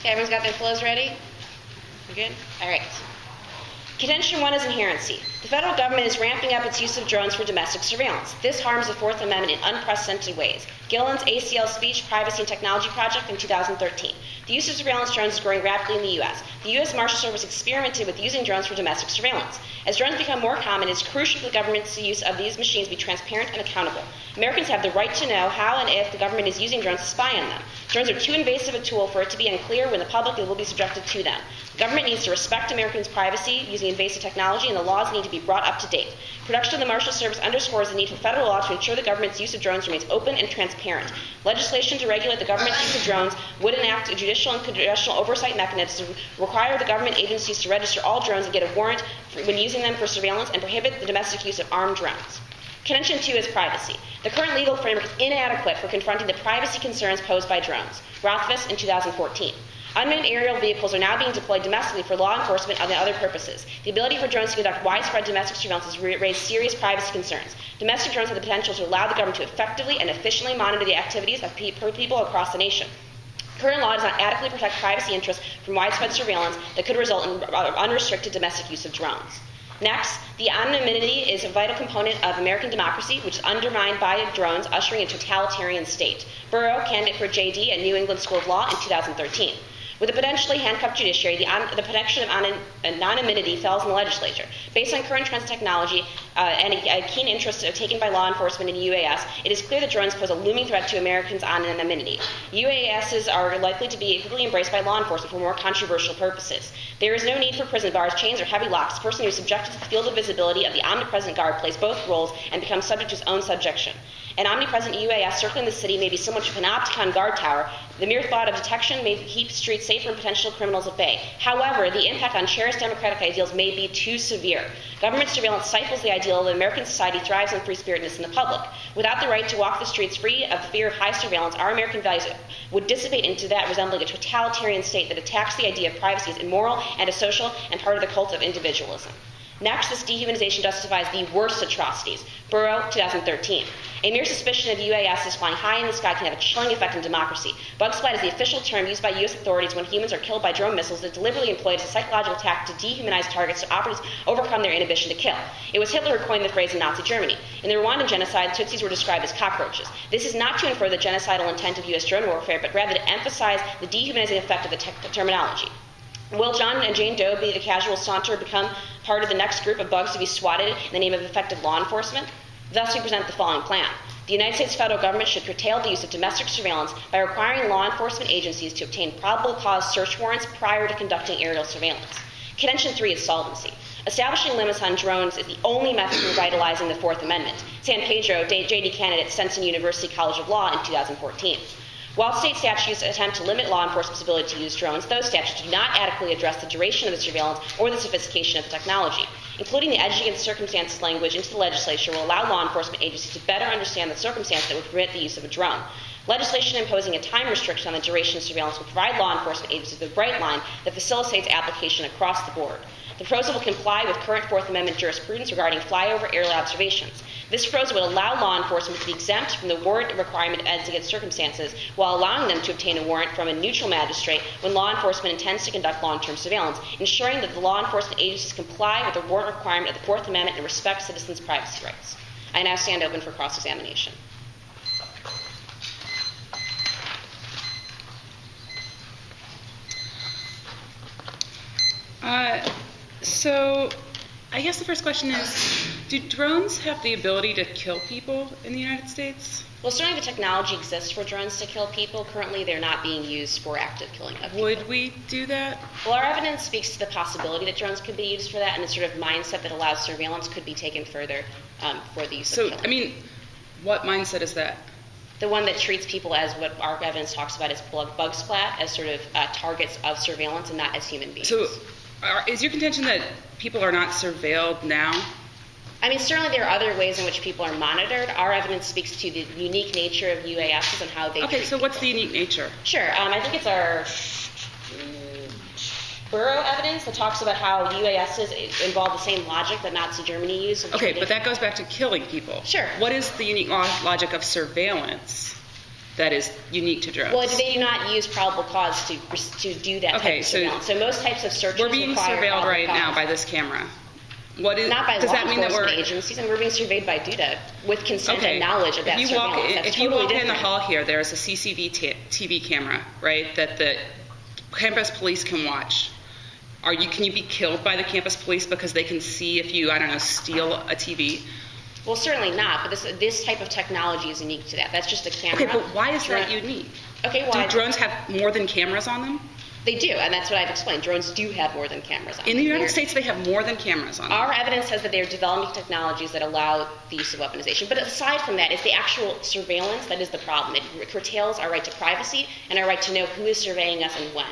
Okay, everyone's got their flows ready? We're good? All right. Contention 1 is inherency. The federal government is ramping up its use of drones for domestic surveillance. This harms the Fourth Amendment in unprecedented ways. Gillen's ACL Speech, Privacy and Technology Project in 2013. The use of surveillance drones is growing rapidly in the U.S. The U.S. Marshal Service experimented with using drones for domestic surveillance. As drones become more common, it is crucial for the government's use of these machines be transparent and accountable. Americans have the right to know how and if the government is using drones to spy on them. Drones are too invasive a tool for it to be unclear when the public will be subjected to them. The government needs to respect Americans' privacy using invasive technology, and the laws need to be brought up to date. Production of the Marshal Service underscores the need for federal law to ensure the government's use of drones remains open and transparent. Legislation to regulate the government's use of drones would enact a judicial and congressional oversight mechanism to require the government agencies to register all drones and get a warrant when using them for surveillance and prohibit the domestic use of armed drones. Contention 2 is privacy. The current legal framework is inadequate for confronting the privacy concerns posed by drones. Rothfuss in 2014. Unmanned aerial vehicles are now being deployed domestically for law enforcement and other purposes. The ability for drones to conduct widespread domestic surveillance has raised serious privacy concerns. Domestic drones have the potential to allow the government to effectively and efficiently monitor the activities of people across the nation. Current law does not adequately protect privacy interests from widespread surveillance that could result in unrestricted domestic use of drones. Next, the anonymity is a vital component of American democracy, which is undermined by drones, ushering a totalitarian state. Burrow, candidate for JD at New England School of Law in 2013. With a potentially handcuffed judiciary, the protection of anonymity falls in the legislature. Based on current trends in technology and a keen interest taken by law enforcement in UAS, it is clear that drones pose a looming threat to Americans' anonymity. UASs are likely to be equally embraced by law enforcement for more controversial purposes. There is no need for prison bars, chains, or heavy locks. The person who is subjected to the field of visibility of the omnipresent guard plays both roles and becomes subject to his own subjection. An omnipresent UAS circling the city may be similar to a Panopticon guard tower. The mere thought of detection may keep streets safe from potential criminals at bay. However, the impact on cherished democratic ideals may be too severe. Government surveillance stifles the ideal that American society thrives on free-spiritedness in the public. Without the right to walk the streets free of fear of high surveillance, our American values would dissipate into that resembling a totalitarian state that attacks the idea of privacy as immoral and asocial and part of the cult of individualism. Next, this dehumanization justifies the worst atrocities. Burrow, 2013. A mere suspicion of UASs flying high in the sky can have a chilling effect on democracy. Bug splat is the official term used by U.S. authorities when humans are killed by drone missiles that deliberately employed as a psychological tactic to dehumanize targets to operatives overcome their inhibition to kill. It was Hitler who coined the phrase in Nazi Germany. In the Rwandan genocide, Tutsis were described as cockroaches. This is not to infer the genocidal intent of U.S. drone warfare, but rather to emphasize the dehumanizing effect of the terminology. Will John and Jane Doe be the casual saunter become part of the next group of bugs to be swatted in the name of effective law enforcement? Thus, we present the following plan. The United States federal government should curtail the use of domestic surveillance by requiring law enforcement agencies to obtain probable cause search warrants prior to conducting aerial surveillance. Contention 3 is solvency. Establishing limits on drones is the only method for revitalizing the Fourth Amendment. San Pedro, JD candidate, Stenson University College of Law in 2014. While state statutes attempt to limit law enforcement's ability to use drones, those statutes do not adequately address the duration of the surveillance or the sophistication of the technology. Including the exigent circumstances language into the legislature will allow law enforcement agencies to better understand the circumstances that would permit the use of a drone. Legislation imposing a time restriction on the duration of surveillance will provide law enforcement agencies with a bright line that facilitates application across the board. The proposal will comply with current Fourth Amendment jurisprudence regarding flyover aerial observations. This proposal would allow law enforcement to be exempt from the warrant requirement as against circumstances, while allowing them to obtain a warrant from a neutral magistrate when law enforcement intends to conduct long-term surveillance, ensuring that the law enforcement agencies comply with the warrant requirement of the Fourth Amendment and respect citizens' privacy rights. I now stand open for cross-examination. So I guess the first question is, do drones have the ability to kill people in the United States? Well, certainly the technology exists for drones to kill people. Currently, they're not being used for active killing of people. Would we do that? Well, our evidence speaks to the possibility that drones could be used for that, and the sort of mindset that allows surveillance could be taken further for the use of killing. So, I mean, what mindset is that? The one that treats people as what our evidence talks about as bug splat, as sort of targets of surveillance and not as human beings. So, is your contention that people are not surveilled now? I mean, certainly there are other ways in which people are monitored. Our evidence speaks to the unique nature of UASs and how they treat so what's the unique nature? Sure. I think it's our Burrow evidence that talks about how UASs involve the same logic that Nazi Germany used. Okay, but that goes back to killing people. Sure. What is the unique logic of surveillance? that is unique to drones? Well, they do not use probable cause to do that type of surveillance. So most types of searches we're being require surveilled probable right cause. now by this camera. What is, not by does law that mean that enforcement we're agencies, and we're being surveyed by DUTA with consent and knowledge of that if you surveillance. walk, That's if you totally walk in the different. hall here, there's a TV camera, right, that the campus police can watch. Can you be killed by the campus police because they can see if you, I don't know, steal a TV? Well, certainly not, but this type of technology is unique to that. That's just a camera. Okay, but why is that unique? Okay, why? Do drones have more than cameras on them? They do, and that's what I've explained. Drones do have more than cameras on them. In the United States, they have more than cameras on them. Our evidence says that they're developing technologies that allow the use of weaponization. But aside from that, it's the actual surveillance that is the problem. It curtails our right to privacy and our right to know who is surveying us and when.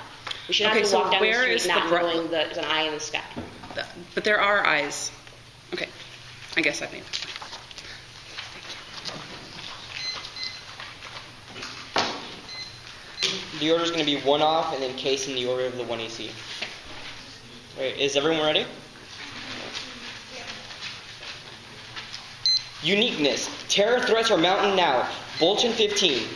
We should not have to walk down the street not knowing there's an eye in the sky. But there are eyes. Okay, I guess I made it. The order is going to be one off and then case in the order of the 1AC. Right, is everyone ready? Uniqueness. Terror threats are mounting now. Bulletin 15.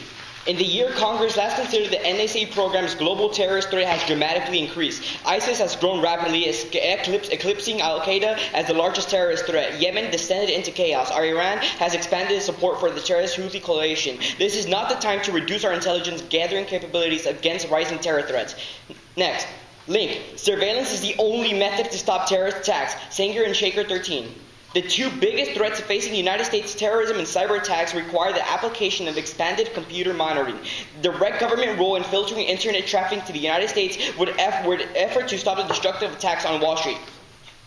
In the year Congress last considered the NSA program's global terrorist threat has dramatically increased. ISIS has grown rapidly, eclipsing Al-Qaeda as the largest terrorist threat. Yemen descended into chaos. Iran has expanded its support for the terrorist Houthi coalition. This is not the time to reduce our intelligence gathering capabilities against rising terror threats. Next, link. Surveillance is the only method to stop terrorist attacks. Sanger and Shaker 13. The two biggest threats facing the United States, terrorism and cyber attacks, require the application of expanded computer monitoring. Direct government role in filtering internet traffic to the United States would effort to stop the destructive attacks on Wall Street.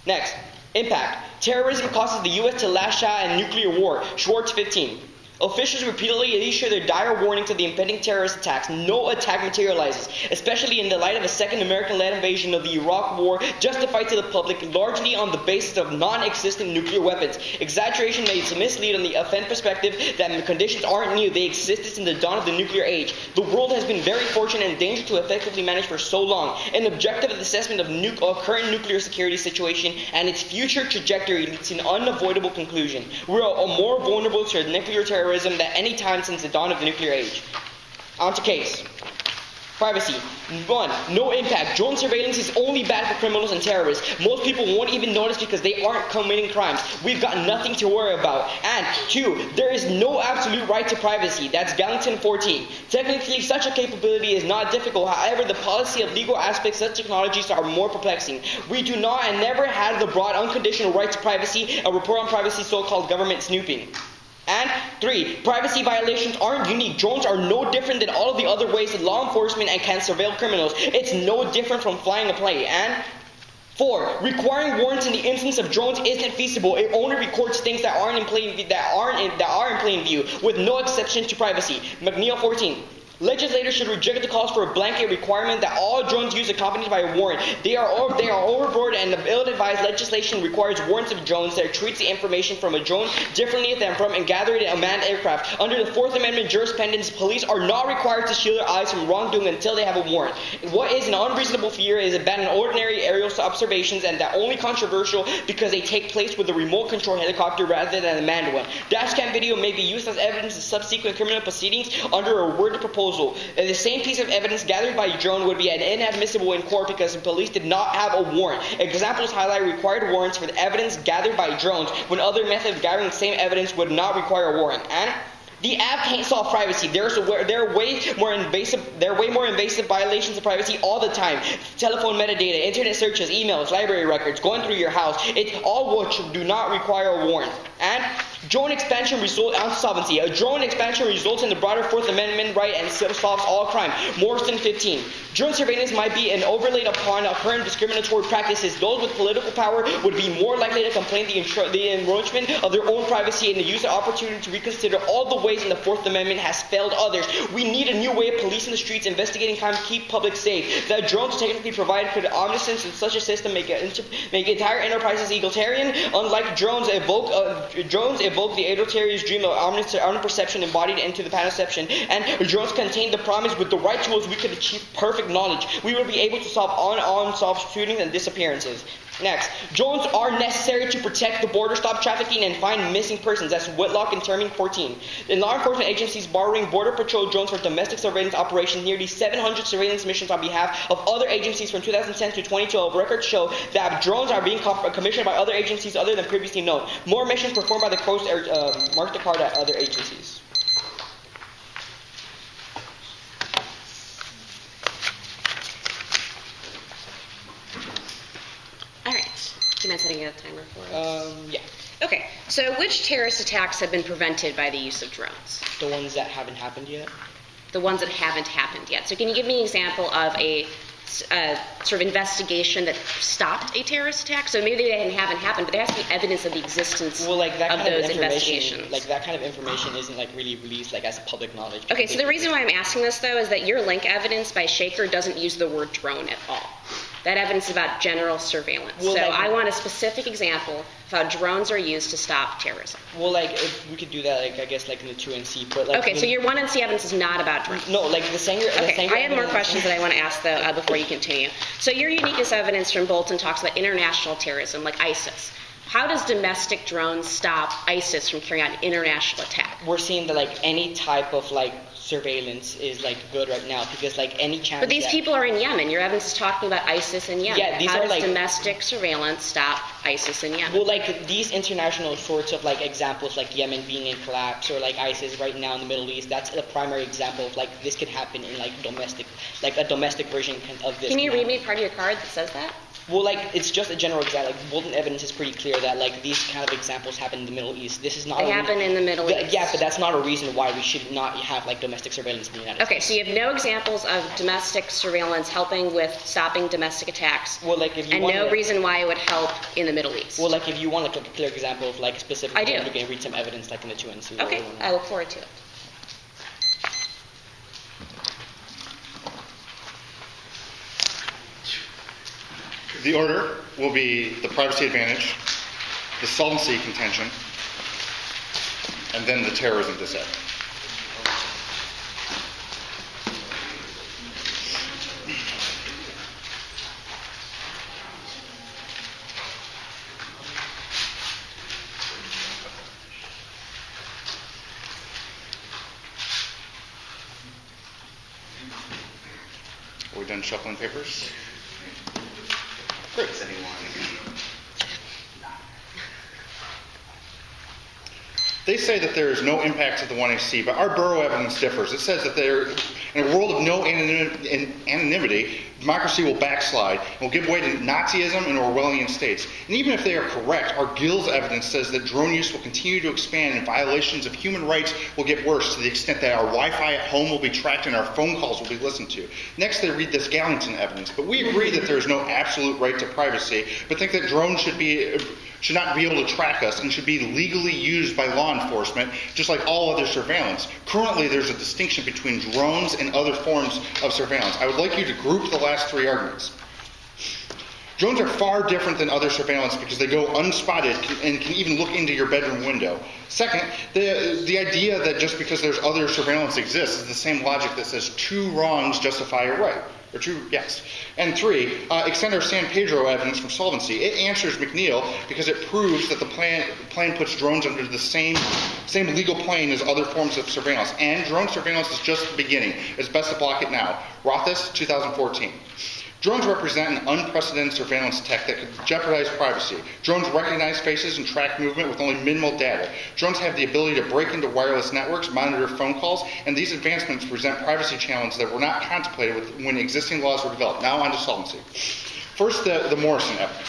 Next, impact. Terrorism causes the U.S. to lash out in nuclear war. Schwartz 15. Officials repeatedly issue their dire warnings of the impending terrorist attacks. No attack materializes, especially in the light of a second American-led invasion of the Iraq War, justified to the public largely on the basis of non-existent nuclear weapons. Exaggeration may mislead on the offend perspective that the conditions aren't new. They existed since the dawn of the nuclear age. The world has been very fortunate and dangerous to effectively manage for so long. An objective assessment of current nuclear security situation and its future trajectory leads to an unavoidable conclusion. We are more vulnerable to nuclear terrorism than any time since the dawn of the nuclear age. On to case. Privacy. 1. No impact. Drone surveillance is only bad for criminals and terrorists. Most people won't even notice because they aren't committing crimes. We've got nothing to worry about. And 2. There is no absolute right to privacy. That's Gallatin 14. Technically, such a capability is not difficult. However, the policy of legal aspects of such technologies are more perplexing. We do not and never had the broad unconditional right to privacy, a report on privacy, so-called government snooping. And 3, privacy violations aren't unique. Drones are no different than all of the other ways that law enforcement can surveil criminals. It's no different from flying a plane. And 4, requiring warrants in the instance of drones isn't feasible. It only records things that are in plain view, with no exception to privacy. McNeil 14. Legislators should reject the calls for a blanket requirement that all drones use accompanied by a warrant. They are overboard, and the ill-advised legislation requires warrants of drones that treats the information from a drone differently than from a gathered unmanned aircraft. Under the Fourth Amendment jurisprudence, police are not required to shield their eyes from wrongdoing until they have a warrant. What is an unreasonable fear is abandon ordinary aerial observations, and that only controversial because they take place with a remote control helicopter rather than a manned one. Dashcam video may be used as evidence in subsequent criminal proceedings under a worded proposal. And the same piece of evidence gathered by a drone would be inadmissible in court because the police did not have a warrant. Examples highlight required warrants for the evidence gathered by drones when other methods of gathering the same evidence would not require a warrant. And the app can't solve privacy. There are way more invasive violations of privacy all the time. Telephone metadata, internet searches, emails, library records, going through your house. It's all which do not require a warrant. And drone expansion results on sovereignty. A drone expansion results in the broader Fourth Amendment right and solves all crime. Morrison 15. Drone surveillance might be an overlay upon current discriminatory practices. Those with political power would be more likely to complain the encroachment of their own privacy and to use the opportunity to reconsider all the ways in the Fourth Amendment has failed others. We need a new way of policing the streets, investigating crime, keep public safe. That drones technically provide could omniscience in such a system make entire enterprises egalitarian. Unlike drones evoke the egalitarian's dream of omniperception embodied into the panoception, and drones contain the promise with the right tools we could achieve perfect knowledge. We will be able to solve unsolved shootings and disappearances. Next, drones are necessary to protect the border, stop trafficking, and find missing persons. That's Whitlock and Terming 14. In law enforcement agencies borrowing border patrol drones for domestic surveillance operations, nearly 700 surveillance missions on behalf of other agencies from 2010 to 2012. Records show that drones are being commissioned by other agencies other than previously known. More missions performed by the Coast mark the card at other agencies. Do you mind setting a timer for us? Yeah. Okay, so which terrorist attacks have been prevented by the use of drones? The ones that haven't happened yet? The ones that haven't happened yet. So can you give me an example of a sort of investigation that stopped a terrorist attack? So maybe they haven't happened, but there has to be evidence of the existence of those investigations. Like that kind of information isn't like really released like as public knowledge. Okay, so the reason why I'm asking this though is that your link evidence by Shaker doesn't use the word drone at all. That evidence is about general surveillance. Well, so like, I want a specific example of how drones are used to stop terrorism. Well, like if we could do that, like I guess, like in the 2NC, but like. Okay, so your 1NC evidence is not about drones. No, like the Sanger. Okay, I have more questions that I want to ask though before you continue. So your uniqueness evidence from Bolton talks about international terrorism, like ISIS. How does domestic drones stop ISIS from carrying out an international attack? We're seeing that like any type of like surveillance is like good right now because like any chance. But these people are in Yemen. Your evidence is talking about ISIS in Yemen. Yeah, these How are does like domestic surveillance stop ISIS in Yemen? Well, like these international sorts of like examples, like Yemen being in collapse or like ISIS right now in the Middle East. That's a primary example of like this could happen in like domestic, like a domestic version of this. Can you read me part of your card that says that? Well, like it's just a general example. Like Bolton evidence is pretty clear that like these kind of examples happen in the Middle East. This is not. They happen in the Middle East. Yeah, but that's not a reason why we should not have like domestic surveillance in the United States. Okay, so you have no examples of domestic surveillance helping with stopping domestic attacks. Well, like if you and want no reason why it would help in the Middle East. Well, like if you want like a clear example of like specific, I do. You can read some evidence like in the 2NC. Okay, I look forward to it. The order will be the privacy advantage, the solvency contention, and then the terrorism dissent. Are we done shuffling papers? Great. They say that there is no impact to the 1AC, but our Bureau evidence differs. It says that there, in a world of no anonymity, democracy will backslide and will give way to Nazism and Orwellian states. And even if they are correct, our Gill's evidence says that drone use will continue to expand and violations of human rights will get worse to the extent that our Wi-Fi at home will be tracked and our phone calls will be listened to. Next, they read this Gallington evidence, but we agree that there is no absolute right to privacy, but think that drones should not be able to track us and should be legally used by law enforcement, just like all other surveillance. Currently, there's a distinction between drones and other forms of surveillance. I would like you to group the last three arguments. Drones are far different than other surveillance because they go unspotted and can even look into your bedroom window. Second, the idea that just because there's other surveillance exists is the same logic that says two wrongs justify a right. Or two, yes. And three, extend our San Pedro evidence from solvency. It answers McNeil because it proves that the plan puts drones under the same legal plane as other forms of surveillance. And drone surveillance is just the beginning. It's best to block it now. Rothus, 2014. Drones represent an unprecedented surveillance tech that could jeopardize privacy. Drones recognize faces and track movement with only minimal data. Drones have the ability to break into wireless networks, monitor phone calls, and these advancements present privacy challenges that were not contemplated when existing laws were developed. Now on to solvency. First, the Morrison evidence.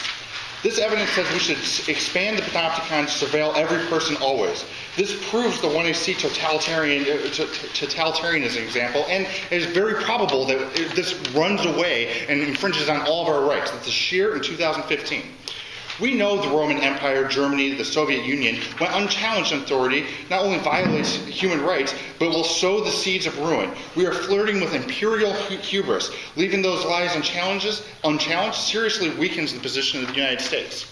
This evidence says we should expand the Panopticon to surveil every person always. This proves the 1AC totalitarianism example, and it is very probable that this runs away and infringes on all of our rights. That's a Scheer in 2015. We know the Roman Empire, Germany, the Soviet Union, when unchallenged authority, not only violates human rights, but will sow the seeds of ruin. We are flirting with imperial hubris. Leaving those lies unchallenged seriously weakens the position of the United States.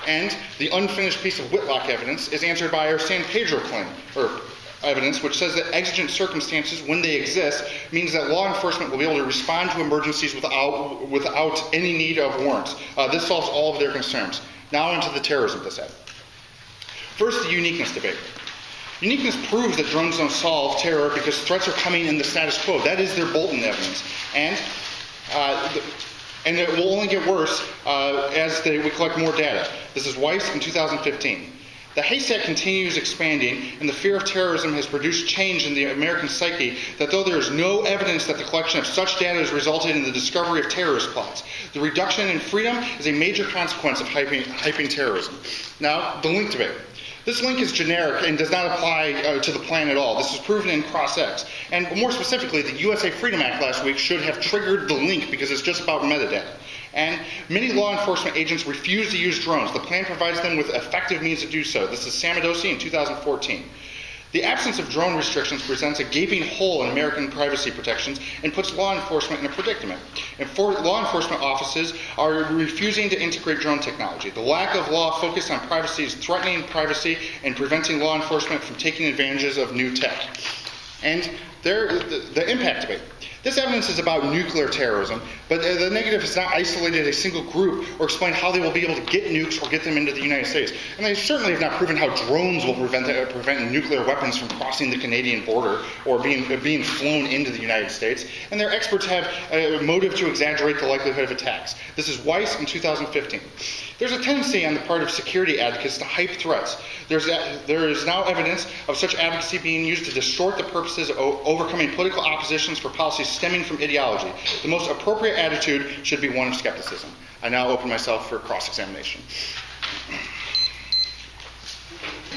And the unfinished piece of Whitlock evidence is answered by our San Pedro claim, or evidence, which says that exigent circumstances, when they exist, means that law enforcement will be able to respond to emergencies without any need of warrants. This solves all of their concerns. Now into the terrorism dissent. First, the uniqueness debate. Uniqueness proves that drones don't solve terror because threats are coming in the status quo. That is their Bolton evidence. And it will only get worse as we collect more data. This is Weiss in 2015. The haystack continues expanding, and the fear of terrorism has produced change in the American psyche that though there is no evidence that the collection of such data has resulted in the discovery of terrorist plots, the reduction in freedom is a major consequence of hyping terrorism. Now, the link debate. This link is generic and does not apply to the plan at all. This is proven in Cross-X. And more specifically, the USA Freedom Act last week should have triggered the link because it's just about metadata. And many law enforcement agents refuse to use drones. The plan provides them with effective means to do so. This is Samadosi in 2014. The absence of drone restrictions presents a gaping hole in American privacy protections and puts law enforcement in a predicament. And law enforcement offices are refusing to integrate drone technology. The lack of law focused on privacy is threatening privacy and preventing law enforcement from taking advantages of new tech. And the impact debate. This evidence is about nuclear terrorism, but the negative has not isolated a single group or explained how they will be able to get nukes or get them into the United States. And they certainly have not proven how drones will prevent nuclear weapons from crossing the Canadian border or being flown into the United States. And their experts have a motive to exaggerate the likelihood of attacks. This is Weiss in 2015. There's a tendency on the part of security advocates to hype threats. There is now evidence of such advocacy being used to distort the purposes of overcoming political oppositions for policies stemming from ideology. The most appropriate attitude should be one of skepticism. I now open myself for cross-examination.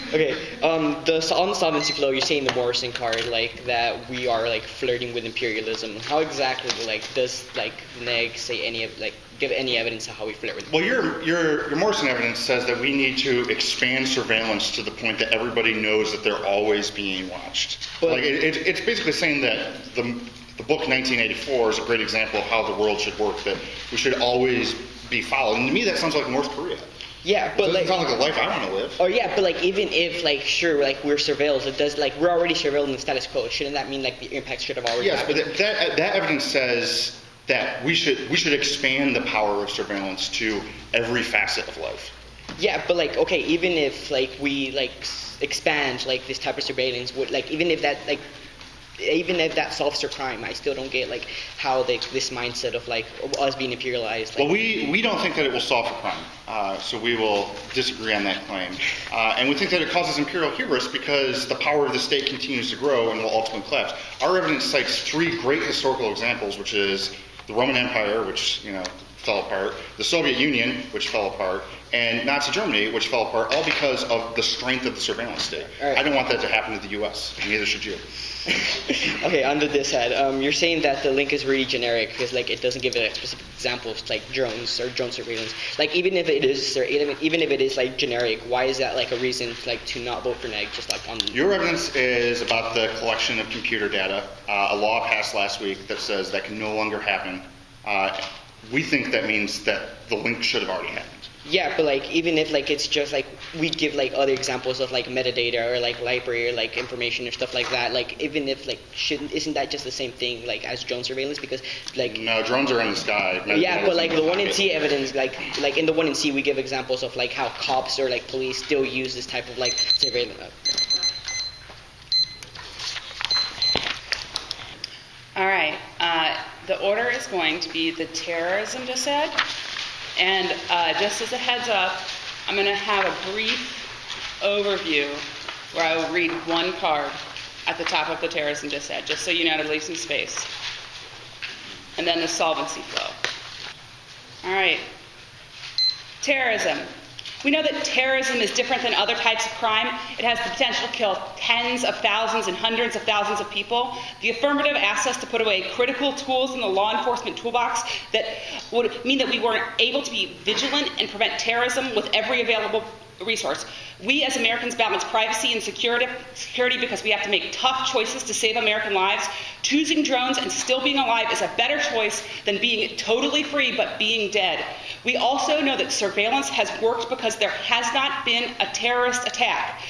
Okay, on the solvency flow, you're saying the Morrison card, like, that we are, like, flirting with imperialism. How exactly, like, does, like, NEG say any of, like, give any evidence of how we flirt with imperialism? Well, your Morrison evidence says that we need to expand surveillance to the point that everybody knows that they're always being watched. But, like, it's basically saying that the book 1984 is a great example of how the world should work, that we should always be followed. And to me, that sounds like North Korea. Yeah, but it doesn't sound like the life I want to live. Oh yeah, but like even if like sure like we're surveilled, it does like we're already surveilled in the status quo. Shouldn't that mean like the impact should have already happened? Yes, but that evidence says that we should expand the power of surveillance to every facet of life. Yeah, but like okay, even if like we like expand like this type of surveillance, would like even if that solves their crime, I still don't get like how this mindset of like us being imperialized. Like, well, we don't think that it will solve the crime, so we will disagree on that claim. And we think that it causes imperial hubris because the power of the state continues to grow and will ultimately collapse. Our evidence cites three great historical examples, which is the Roman Empire, which fell apart, the Soviet Union, which fell apart, and Nazi Germany, which fell apart, all because of the strength of the surveillance state. Right. I don't want that to happen to the U.S., and neither should you. Okay, under this head, you're saying that the link is really generic because like it doesn't give it specific examples like drones or drone surveillance. Like even if it is like generic, why is that like a reason like to not vote for NEG? Just like on your evidence is about the collection of computer data. A law passed last week that says that can no longer happen. We think that means that the link should have already happened. Yeah, but like even if like it's just like we give like other examples of like metadata or like library or like information or stuff like that, like even if like isn't that just the same thing like as drone surveillance? Because like no, drones are in the sky. Yeah, but like the 1&C evidence, like in the 1&C we give examples of like how cops or like police still use this type of like surveillance. All right, the order is going to be the terrorism dissent. And just as a heads up, I'm going to have a brief overview where I will read one card at the top of the terrorism dissent, just so you know to leave some space. And then the solvency flow. All right. Terrorism. We know that terrorism is different than other types of crime. It has the potential to kill tens of thousands and hundreds of thousands of people. The affirmative asks us to put away critical tools in the law enforcement toolbox that would mean that we weren't able to be vigilant and prevent terrorism with every available resource. We as Americans balance privacy and security because we have to make tough choices to save American lives. Choosing drones and still being alive is a better choice than being totally free but being dead. We also know that surveillance has worked because there has not been a terrorist attack.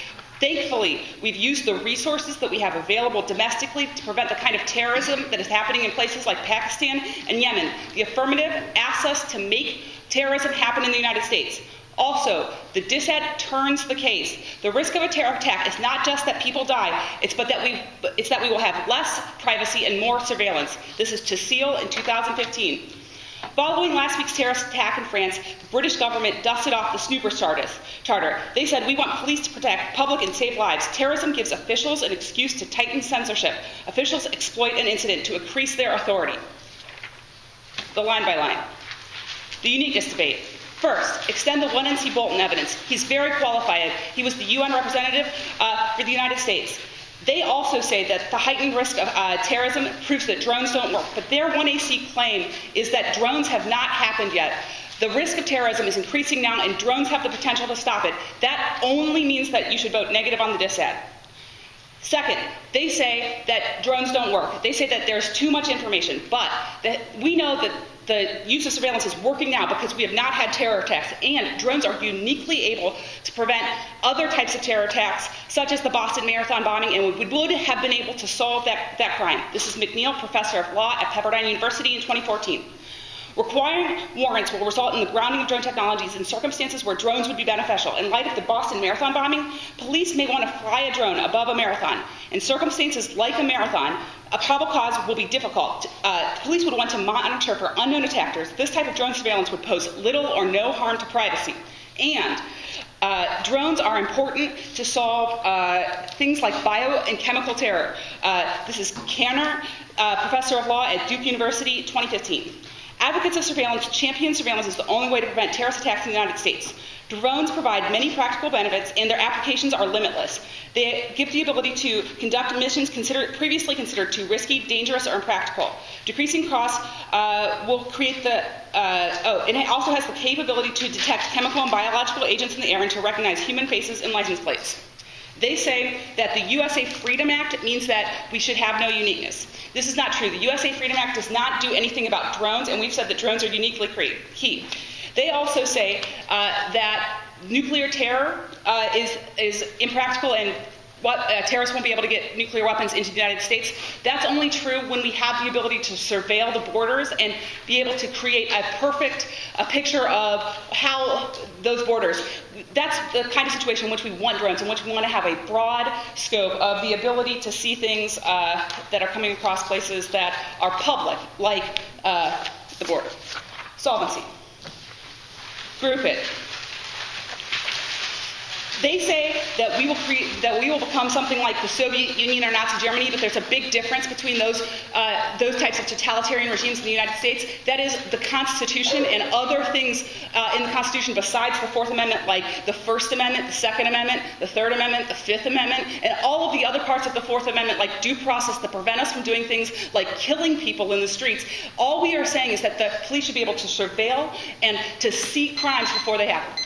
Thankfully, we've used the resources that we have available domestically to prevent the kind of terrorism that is happening in places like Pakistan and Yemen. The affirmative asks us to make terrorism happen in the United States. Also, the dissent turns the case. The risk of a terror attack is not just that people die, it's that we will have less privacy and more surveillance. This is to seal in 2015. Following last week's terrorist attack in France, the British government dusted off the Snoopers Charter. They said, we want police to protect public and save lives. Terrorism gives officials an excuse to tighten censorship. Officials exploit an incident to increase their authority. The line by line. The uniqueness debate. First, extend the 1NC Bolton evidence. He's very qualified. He was the UN representative for the United States. They also say that the heightened risk of terrorism proves that drones don't work. But their 1AC claim is that drones have not happened yet. The risk of terrorism is increasing now, and drones have the potential to stop it. That only means that you should vote negative on the dissent. Second, they say that drones don't work. They say that there's too much information. But we know that the use of surveillance is working now because we have not had terror attacks, and drones are uniquely able to prevent other types of terror attacks, such as the Boston Marathon bombing, and we would have been able to solve that crime. This is McNeil, professor of law at Pepperdine University in 2014. Requiring warrants will result in the grounding of drone technologies in circumstances where drones would be beneficial. In light of the Boston Marathon bombing, police may want to fly a drone above a marathon. In circumstances like a marathon, a probable cause will be difficult. Police would want to monitor for unknown attackers. This type of drone surveillance would pose little or no harm to privacy. And drones are important to solve things like bio and chemical terror. This is Kanner, professor of law at Duke University, 2015. Advocates of surveillance champion surveillance is the only way to prevent terrorist attacks in the United States. Drones provide many practical benefits, and their applications are limitless. They give the ability to conduct missions previously considered too risky, dangerous, or impractical. Decreasing costs will create it also has the capability to detect chemical and biological agents in the air and to recognize human faces and license plates. They say that the USA Freedom Act means that we should have no uniqueness. This is not true. The USA Freedom Act does not do anything about drones, and we've said that drones are uniquely key. They also say that nuclear terror is impractical and terrorists won't be able to get nuclear weapons into the United States. That's only true when we have the ability to surveil the borders and be able to create a picture of how those borders. That's the kind of situation in which we want drones, in which we want to have a broad scope of the ability to see things that are coming across places that are public, like the border. Solvency. Group it. They say that we will become something like the Soviet Union or Nazi Germany, but there's a big difference between those types of totalitarian regimes in the United States. That is the Constitution and other things in the Constitution besides the Fourth Amendment, like the First Amendment, the Second Amendment, the Third Amendment, the Fifth Amendment, and all of the other parts of the Fourth Amendment, like due process, that prevent us from doing things like killing people in the streets. All we are saying is that the police should be able to surveil and to see crimes before they happen.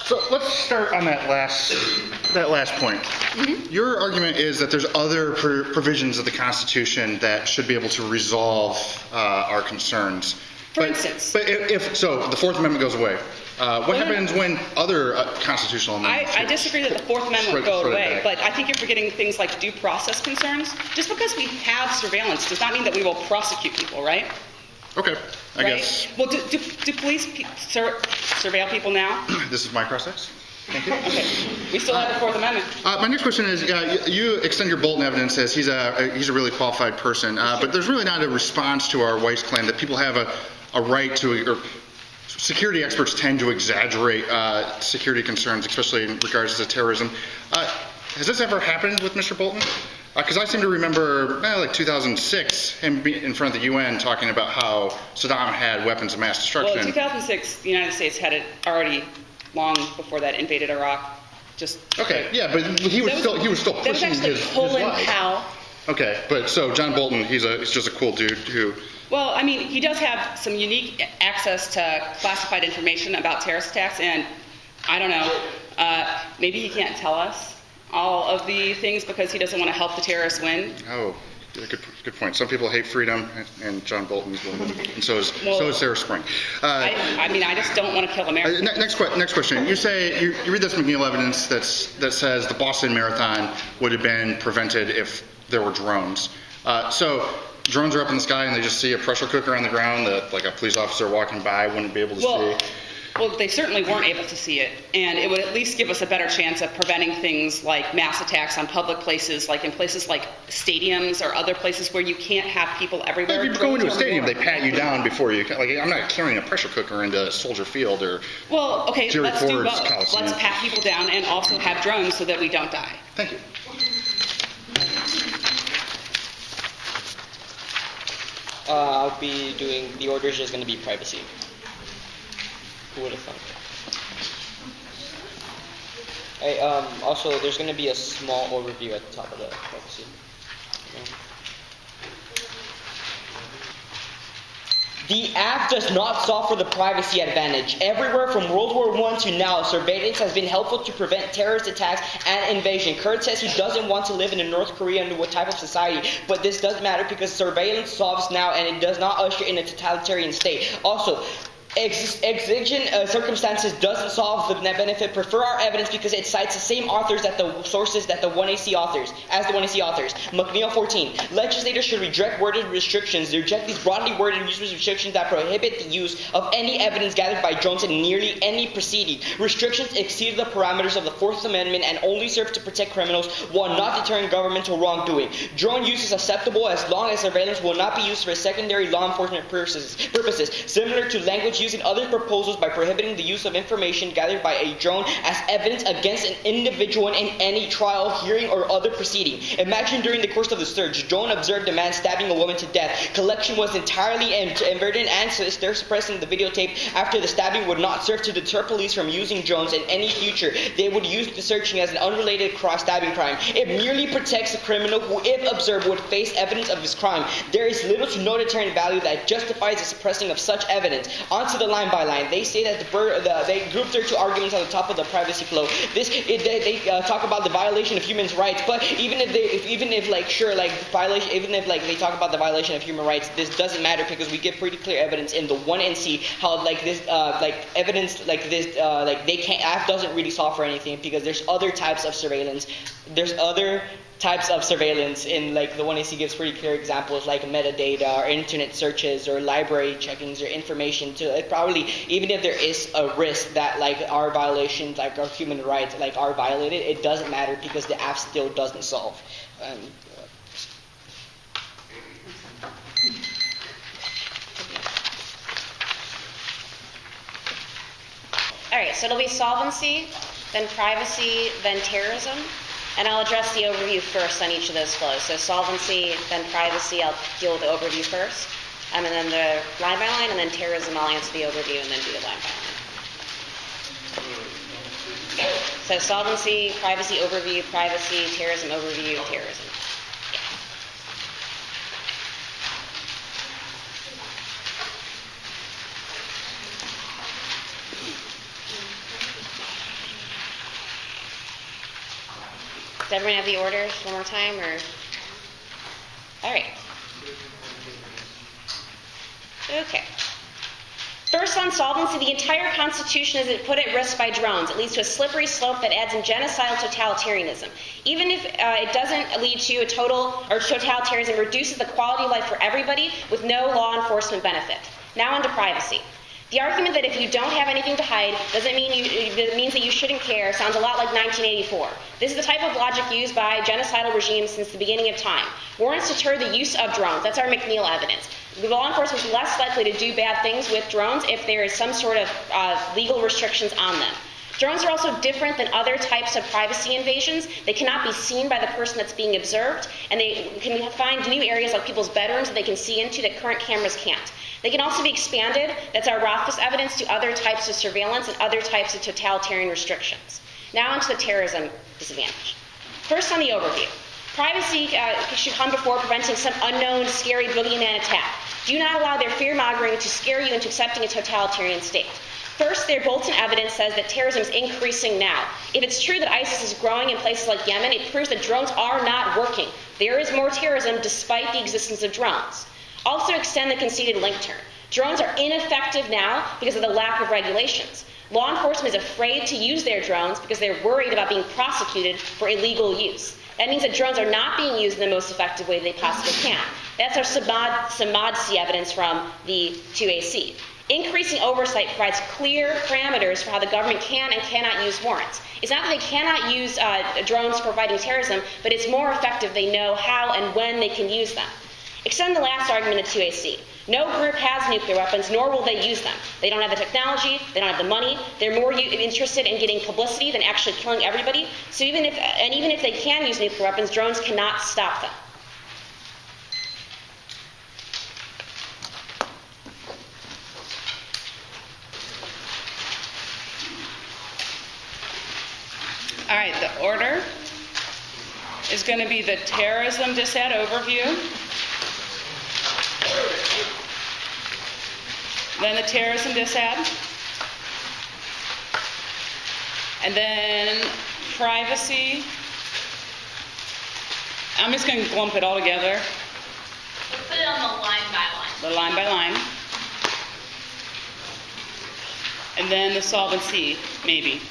So let's start on that last point. Mm-hmm. Your argument is that there's other provisions of the Constitution that should be able to resolve our concerns. For instance. But if the Fourth Amendment goes away, what happens when other constitutional amendments? I disagree that the Fourth Amendment would go away, but I think you're forgetting things like due process concerns. Just because we have surveillance does not mean that we will prosecute people, right? Okay, I guess. Well, do police surveil people now? This is my process. Thank you. Okay. We still have the Fourth Amendment. My next question is, you extend your Bolton evidence as he's a really qualified person, but there's really not a response to our Weiss claim that people have a right to, or security experts tend to exaggerate security concerns, especially in regards to terrorism. Has this ever happened with Mr. Bolton? Because I seem to remember, like 2006, him in front of the UN talking about how Saddam had weapons of mass destruction. Well, in 2006, the United States had it already long before that invaded Iraq. Okay, yeah, but he was still pushing his life. Powell. Okay, but so John Bolton, he's just a cool dude who. Well, I mean, he does have some unique access to classified information about terrorist attacks, and I don't know, maybe he can't tell us all of the things because he doesn't want to help the terrorists win. Oh. Yeah, good point. Some people hate freedom, and John Bolton's one of them, and so is Sarah Spring. I mean, I just don't want to kill Americans. Next question. You say you read this McNeil evidence that says the Boston Marathon would have been prevented if there were drones. So drones are up in the sky and they just see a pressure cooker on the ground that like a police officer walking by wouldn't be able to see. Well, they certainly weren't able to see it, and it would at least give us a better chance of preventing things like mass attacks on public places, like in places like stadiums or other places where you can't have people everywhere. If you go into a stadium, they pat you down before you. Like, I'm not carrying a pressure cooker into Soldier Field or Jerry let's do Ford's both. Coliseum. Let's pat people down and also have drones so that we don't die. Thank you. I'll be doing, the order is just going to be privacy. Who would have thought? Also, there's going to be a small overview at the top of the privacy. The act does not solve for the privacy advantage. Everywhere from World War I to now, surveillance has been helpful to prevent terrorist attacks and invasion. Kurt says he doesn't want to live in a North Korea under what type of society, but this does matter because surveillance solves now and it does not usher in a totalitarian state. Also, exigent circumstances doesn't solve the net benefit. Prefer our evidence because it cites the same authors as the sources that the 1AC authors. McNeil 14. Legislators should reject worded restrictions. They reject these broadly worded use restrictions that prohibit the use of any evidence gathered by drones in nearly any proceeding. Restrictions exceed the parameters of the Fourth Amendment and only serve to protect criminals while not deterring governmental wrongdoing. Drone use is acceptable as long as surveillance will not be used for secondary law enforcement purposes, similar to language used in other proposals by prohibiting the use of information gathered by a drone as evidence against an individual in any trial, hearing, or other proceeding. Imagine during the course of the search, drone observed a man stabbing a woman to death. Collection was entirely inverted and they're suppressing the videotape after the stabbing would not serve to deter police from using drones in any future. They would use the searching as an unrelated stabbing crime. It merely protects the criminal who, if observed, would face evidence of his crime. There is little to no deterrent value that justifies the suppressing of such evidence. Onto the line by line. They say that they group their two arguments on the top of the privacy flow. They talk about the violation of human rights, but even if they talk about the violation of human rights, this doesn't matter because we get pretty clear evidence in the 1NC how evidence like this they can't act doesn't really solve for anything because there's other types of surveillance. There's other types of surveillance in the 1AC gives pretty clear examples like metadata or internet searches or library checkings or information to probably even if there is a risk that our violations our human rights are violated, it doesn't matter because the app still doesn't solve. Alright, so it'll be solvency, then privacy, then terrorism. And I'll address the overview first on each of those flows. So solvency, then privacy, I'll deal with the overview first. And then the line by line, and then terrorism, I'll answer the overview and then do the line by line. So solvency, privacy, overview, privacy, terrorism, overview, terrorism. Does everyone have the orders one more time, or? All right. Okay. First on solvency, the entire Constitution is put at risk by drones. It leads to a slippery slope that adds in genocidal totalitarianism. Even if it doesn't lead to a totalitarianism, it reduces the quality of life for everybody with no law enforcement benefit. Now onto privacy. The argument that if you don't have anything to hide doesn't mean it means that you shouldn't care sounds a lot like 1984. This is the type of logic used by genocidal regimes since the beginning of time. Warrants deter the use of drones. That's our McNeil evidence. The law enforcement is less likely to do bad things with drones if there is some sort of legal restrictions on them. Drones are also different than other types of privacy invasions. They cannot be seen by the person that's being observed, and they can find new areas like people's bedrooms that they can see into that current cameras can't. They can also be expanded, that's our Rothfuss evidence, to other types of surveillance and other types of totalitarian restrictions. Now onto the terrorism disadvantage. First on the overview. Privacy should come before preventing some unknown, scary boogeyman attack. Do not allow their fear-mongering to scare you into accepting a totalitarian state. First, their bulletin evidence says that terrorism is increasing now. If it's true that ISIS is growing in places like Yemen, it proves that drones are not working. There is more terrorism despite the existence of drones. Also, extend the conceded link term. Drones are ineffective now because of the lack of regulations. Law enforcement is afraid to use their drones because they're worried about being prosecuted for illegal use. That means that drones are not being used in the most effective way they possibly can. That's our SAMADC evidence from the 2AC. Increasing oversight provides clear parameters for how the government can and cannot use warrants. It's not that they cannot use drones for fighting terrorism, but it's more effective. They know how and when they can use them. Extend the last argument of 2AC. No group has nuclear weapons, nor will they use them. They don't have the technology, they don't have the money, they're more interested in getting publicity than actually killing everybody. So even if they can use nuclear weapons, drones cannot stop them. All right, the order is going to be the terrorism dissent overview, then the terrorism dissent, and then privacy. I'm just going to lump it all together. We'll put it on the line by line. The line by line. And then the solvency, maybe.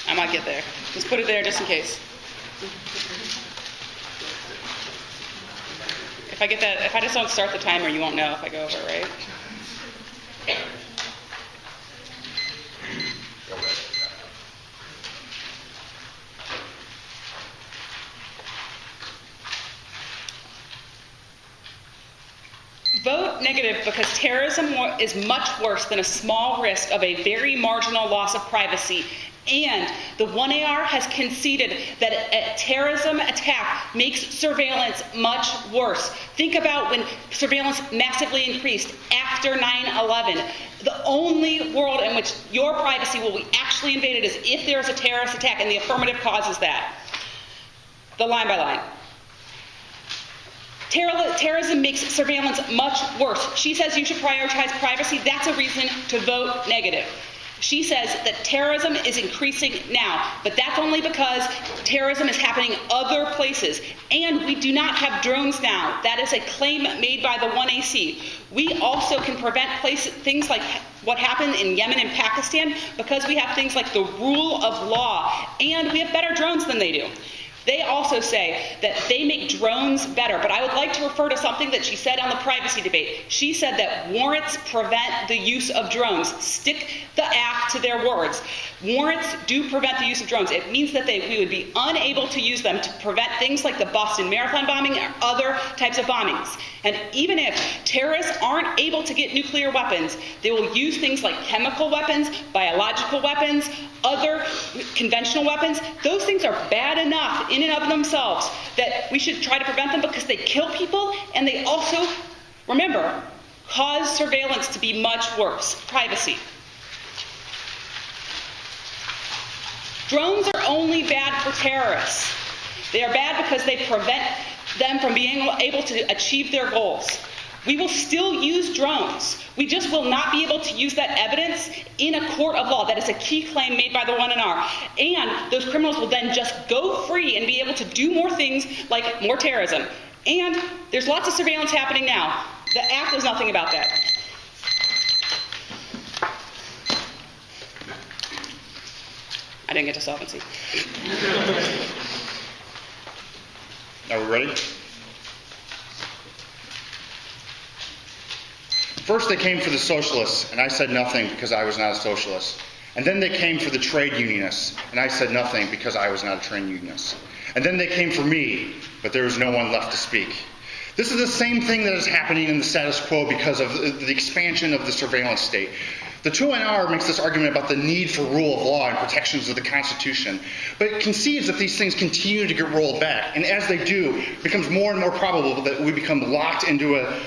I might get there. Just put it there just in case. If I get that, if I just don't start the timer, you won't know if I go over, right? Vote negative because terrorism is much worse than a small risk of a very marginal loss of privacy. And the 1AR has conceded that a terrorism attack makes surveillance much worse. Think about when surveillance massively increased after 9/11. The only world in which your privacy will be actually invaded is if there is a terrorist attack, and the affirmative causes that. The line by line. Terrorism makes surveillance much worse. She says you should prioritize privacy. That's a reason to vote negative. She says that terrorism is increasing now, but that's only because terrorism is happening other places. And we do not have drones now. That is a claim made by the 1AC. We also can prevent things like what happened in Yemen and Pakistan because we have things like the rule of law, and we have better drones than they do. They also say that they make drones better, but I would like to refer to something that she said on the privacy debate. She said that warrants prevent the use of drones. Stick the act to their words. Warrants do prevent the use of drones. It means that we would be unable to use them to prevent things like the Boston Marathon bombing or other types of bombings. And even if terrorists aren't able to get nuclear weapons, they will use things like chemical weapons, biological weapons, other conventional weapons. Those things are bad enough in and of themselves that we should try to prevent them because they kill people, and they also, remember, cause surveillance to be much worse. Privacy. Drones are only bad for terrorists. They are bad because they prevent them from being able to achieve their goals. We will still use drones. We just will not be able to use that evidence in a court of law. That is a key claim made by the 1NR. And those criminals will then just go free and be able to do more things like more terrorism. And there's lots of surveillance happening now. The Act does nothing about that. I didn't get to solvency. Are we ready? First they came for the socialists, and I said nothing because I was not a socialist. And then they came for the trade unionists, and I said nothing because I was not a trade unionist. And then they came for me, but there was no one left to speak. This is the same thing that is happening in the status quo because of the expansion of the surveillance state. The 2NR makes this argument about the need for rule of law and protections of the Constitution, but it concedes that these things continue to get rolled back, and as they do, it becomes more and more probable that we become locked into a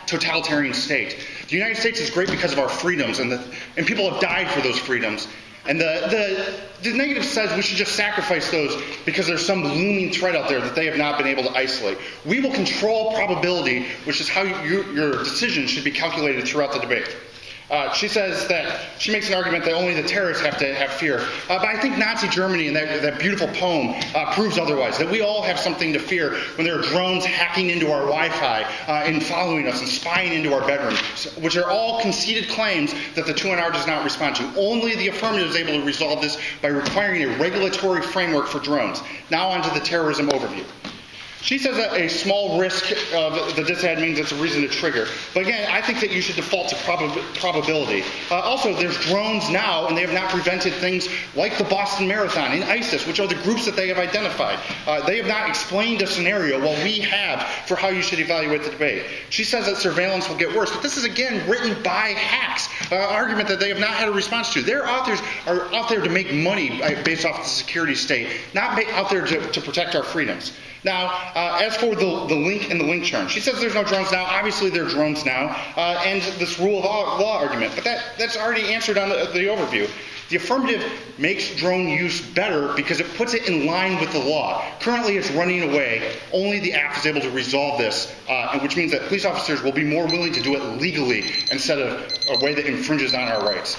totalitarian state. The United States is great because of our freedoms, and people have died for those freedoms. And the negative says we should just sacrifice those because there's some looming threat out there that they have not been able to isolate. We will control probability, which is how your decisions should be calculated throughout the debate. She says that she makes an argument that only the terrorists have to have fear. But I think Nazi Germany and that beautiful poem proves otherwise, that we all have something to fear when there are drones hacking into our Wi-Fi and following us and spying into our bedroom, which are all conceded claims that the 2NR does not respond to. Only the affirmative is able to resolve this by requiring a regulatory framework for drones. Now on to the terrorism overview. She says that a small risk of the disad means it's a reason to trigger. But again, I think that you should default to probability. Also, there's drones now, and they have not prevented things like the Boston Marathon and ISIS, which are the groups that they have identified. They have not explained a scenario while we have for how you should evaluate the debate. She says that surveillance will get worse, but this is again written by hacks, argument that they have not had a response to. Their authors are out there to make money based off the security state, not out there to protect our freedoms. Now, as for the link and the link churn, she says there's no drones now. Obviously, there are drones now, and this rule of law argument. But that's already answered on the overview. The affirmative makes drone use better because it puts it in line with the law. Currently, it's running away. Only the app is able to resolve this, which means that police officers will be more willing to do it legally instead of a way that infringes on our rights.